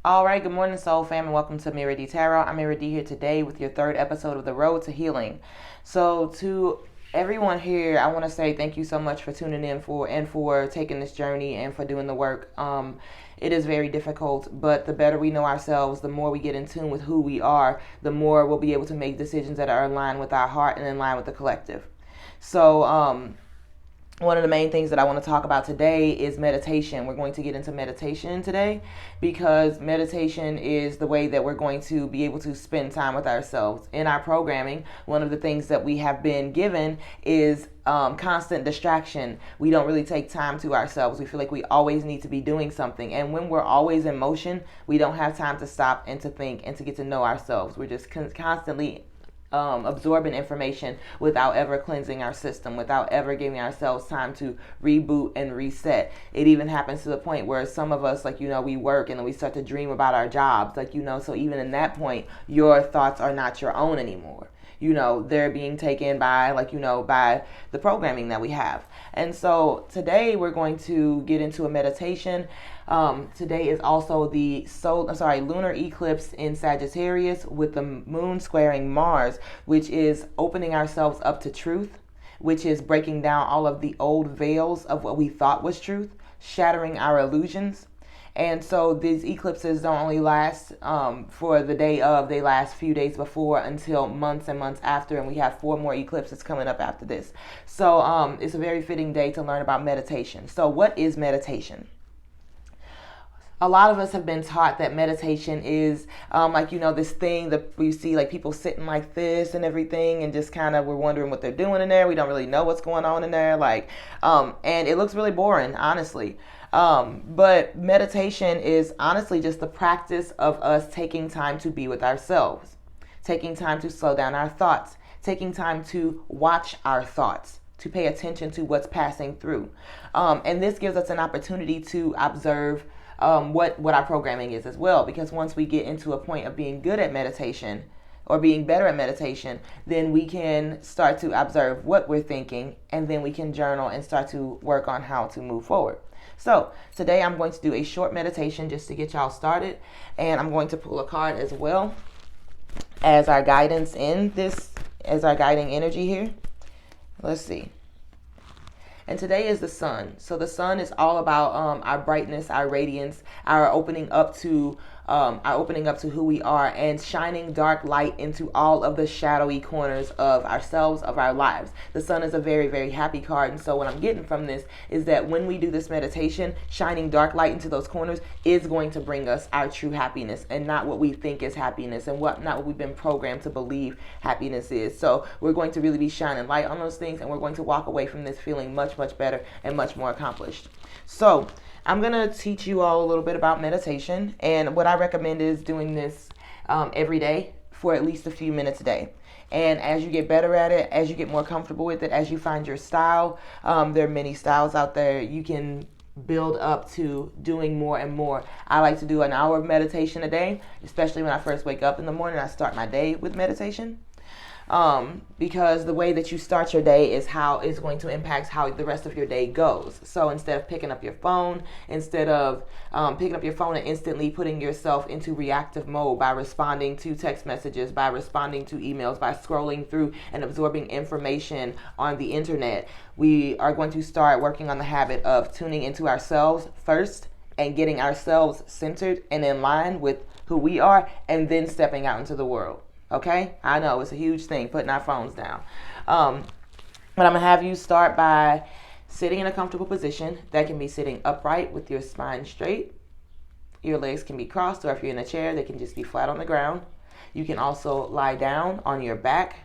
All right, good morning, Soul Fam, and welcome to Mira D Tarot. I'm Mira D here today with your third episode of The Road to Healing. So, to everyone here, I want to say thank you so much for tuning in for taking this journey and for doing the work. It is very difficult, but the better we know ourselves, the more we get in tune with who we are, the more we'll be able to make decisions that are in line with our heart and in line with the collective. So, one of the main things that I want to talk about today is meditation. We're going to get into meditation today because meditation is the way that we're going to be able to spend time with ourselves. In our programming, one of the things that we have been given is constant distraction. We don't really take time to ourselves. We feel like we always need to be doing something. And when we're always in motion, we don't have time to stop and to think and to get to know ourselves. We're just constantly absorbing information without ever cleansing our system, without ever giving ourselves time to reboot and reset. It even happens to the point where some of us, we work and then we start to dream about our jobs, so even in that point, your thoughts are not your own anymore. They're being taken by, by the programming that we have. And so today we're going to get into a meditation. Today is also the lunar eclipse in Sagittarius with the moon squaring Mars, which is opening ourselves up to truth, which is breaking down all of the old veils of what we thought was truth, shattering our illusions. And so these eclipses don't only last for the day of, they last few days before until months and months after, and we have 4 more eclipses coming up after this. So it's a very fitting day to learn about meditation. So what is meditation? A lot of us have been taught that meditation is this thing that we see people sitting like this and everything, and just kind of we're wondering what they're doing in there. We don't really know what's going on in there, and it looks really boring, honestly. But meditation is honestly just the practice of us taking time to be with ourselves, taking time to slow down our thoughts, taking time to watch our thoughts, to pay attention to what's passing through. And this gives us an opportunity to observe what our programming is as well, because once we get into a point of being good at meditation or being better at meditation, then we can start to observe what we're thinking, and then we can journal and start to work on how to move forward. So today I'm going to do a short meditation just to get y'all started, and I'm going to pull a card as well as our guidance in this, as our guiding energy here. Let's see. And today is the sun. So the sun is all about our brightness, our radiance, our opening up to who we are, and shining dark light into all of the shadowy corners of ourselves, of our lives. The sun is a very, very happy card. And so what I'm getting from this is that when we do this meditation, shining dark light into those corners is going to bring us our true happiness, and not what we think is happiness, and not what we've been programmed to believe happiness is. So we're going to really be shining light on those things, and we're going to walk away from this feeling much, much better and much more accomplished. So I'm going to teach you all a little bit about meditation, and what I recommend is doing this every day for at least a few minutes a day. And as you get better at it, as you get more comfortable with it, as you find your style, there are many styles out there. You can build up to doing more and more. I like to do an hour of meditation a day, especially when I first wake up in the morning. I start my day with meditation. Because the way that you start your day is going to impact how the rest of your day goes. So instead of picking up your phone and instantly putting yourself into reactive mode by responding to text messages, by responding to emails, by scrolling through and absorbing information on the internet, we are going to start working on the habit of tuning into ourselves first and getting ourselves centered and in line with who we are, and then stepping out into the world. Okay? I know it's a huge thing, putting our phones down. But I'm going to have you start by sitting in a comfortable position. That can be sitting upright with your spine straight. Your legs can be crossed, or if you're in a chair, they can just be flat on the ground. You can also lie down on your back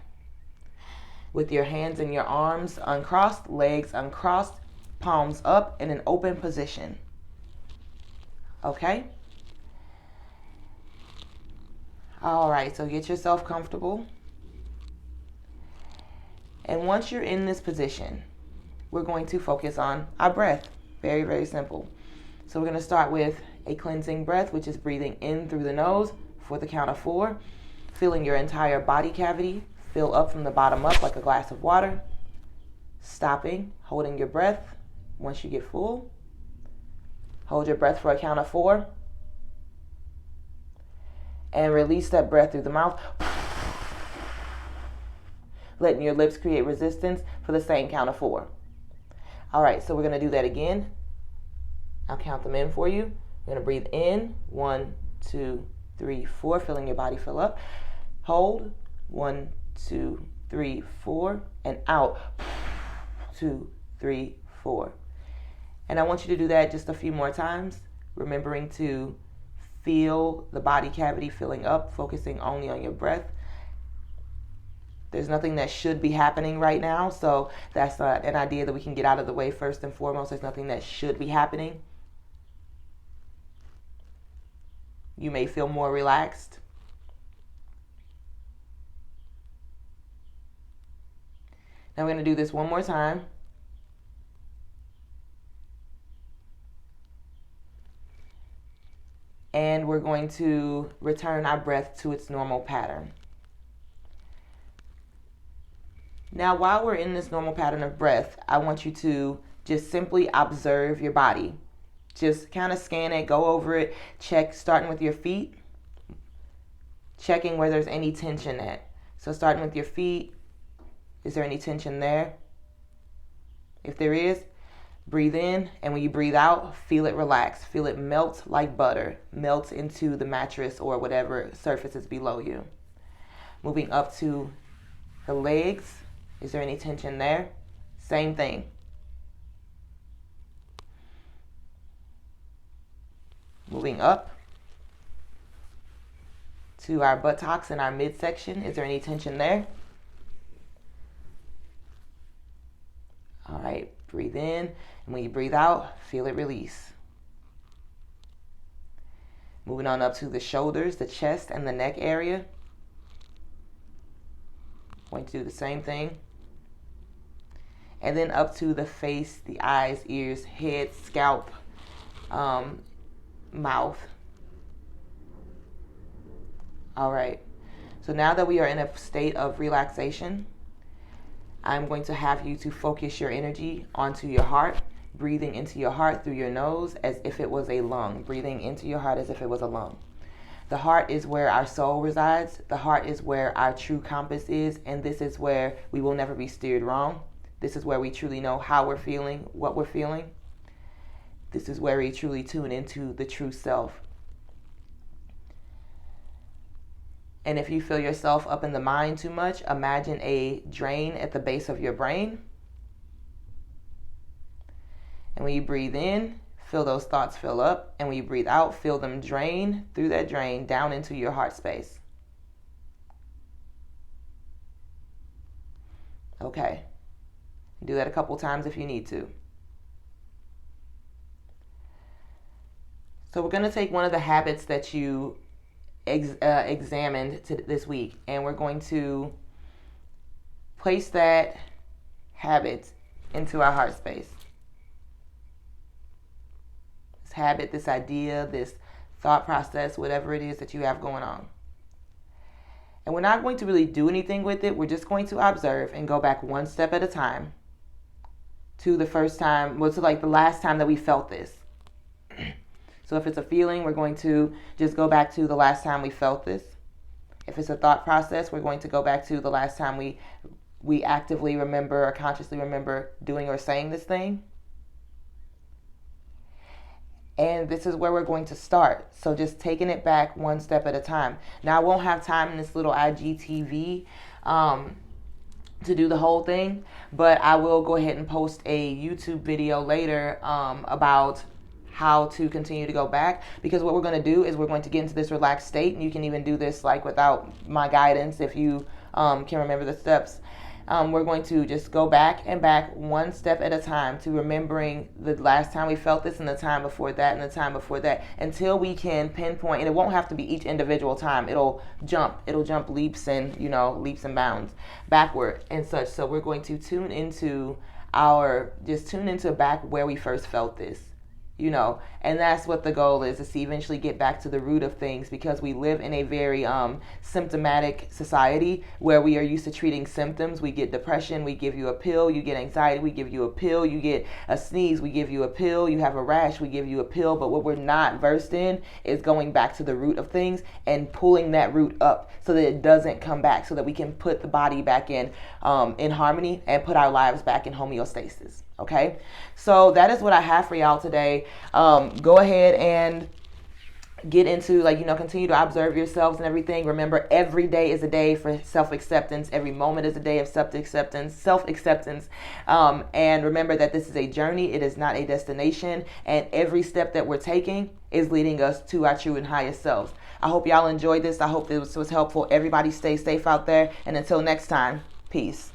with your hands and your arms uncrossed, legs uncrossed, palms up in an open position. Okay? All right, so get yourself comfortable. And once you're in this position, we're going to focus on our breath. Very, very simple. So we're going to start with a cleansing breath, which is breathing in through the nose for the count of 4, filling your entire body cavity, fill up from the bottom up like a glass of water, stopping, holding your breath. Once you get full, hold your breath for a count of 4. And release that breath through the mouth, letting your lips create resistance for the same count of 4. All right, so we're going to do that again. I'll count them in for you. We're going to breathe in, 1, 2, 3, 4, feeling your body fill up. Hold, 1, 2, 3, 4, and out, 2, 3, 4. And I want you to do that just a few more times, remembering to feel the body cavity filling up, focusing only on your breath. There's nothing that should be happening right now, so that's an idea that we can get out of the way first and foremost. There's nothing that should be happening. You may feel more relaxed. Now we're going to do this one more time. And we're going to return our breath to its normal pattern. Now, while we're in this normal pattern of breath, I want you to just simply observe your body. Just kind of scan it, go over it, check, starting with your feet, checking where there's any tension at. So starting with your feet, is there any tension there? If there is, breathe in, and when you breathe out, feel it relax. Feel it melt like butter, melt into the mattress or whatever surface is below you. Moving up to the legs, is there any tension there? Same thing. Moving up to our buttocks and our midsection, is there any tension there? All right, breathe in, and when you breathe out, feel it release. Moving on up to the shoulders, the chest, and the neck area. Going to do the same thing. And then up to the face, the eyes, ears, head, scalp, mouth. All right. So now that we are in a state of relaxation, I'm going to have you to focus your energy onto your heart, breathing into your heart through your nose as if it was a lung, breathing into your heart as if it was a lung. The heart is where our soul resides. The heart is where our true compass is, and this is where we will never be steered wrong. This is where we truly know how we're feeling, what we're feeling. This is where we truly tune into the true self. And if you feel yourself up in the mind too much, imagine a drain at the base of your brain. And when you breathe in, feel those thoughts fill up. And when you breathe out, feel them drain through that drain down into your heart space. Okay. Do that a couple times if you need to. So we're going to take one of the habits that you examined this week, and we're going to place that habit into our heart space. This habit, this idea, this thought process, whatever it is that you have going on. And we're not going to really do anything with it. We're just going to observe and go back one step at a time to the first time, to like the last time that we felt this. So if it's a feeling, we're going to just go back to the last time we felt this. If it's a thought process, we're going to go back to the last time we actively remember or consciously remember doing or saying this thing. And this is where we're going to start. So just taking it back one step at a time. Now, I won't have time in this little IGTV to do the whole thing, but I will go ahead and post a YouTube video later about how to continue to go back, because what we're going to do is we're going to get into this relaxed state, and you can even do this like without my guidance if you can remember the steps. We're going to just go back and back one step at a time to remembering the last time we felt this and the time before that and the time before that, until we can pinpoint, and it won't have to be each individual time. It'll jump leaps and bounds backward and such. So we're going to tune into back where we first felt this. And that's what the goal is to eventually get back to the root of things, because we live in a very symptomatic society where we are used to treating symptoms. We get depression, we give you a pill. You get anxiety, we give you a pill. You get a sneeze, we give you a pill. You have a rash, we give you a pill. But what we're not versed in is going back to the root of things and pulling that root up so that it doesn't come back, so that we can put the body back in harmony and put our lives back in homeostasis. Okay, so that is what I have for y'all today. Go ahead and get into, continue to observe yourselves and everything. Remember, every day is a day for self-acceptance. Every moment is a day of self-acceptance. And remember that this is a journey. It is not a destination. And every step that we're taking is leading us to our true and highest selves. I hope y'all enjoyed this. I hope this was helpful. Everybody stay safe out there. And until next time, peace.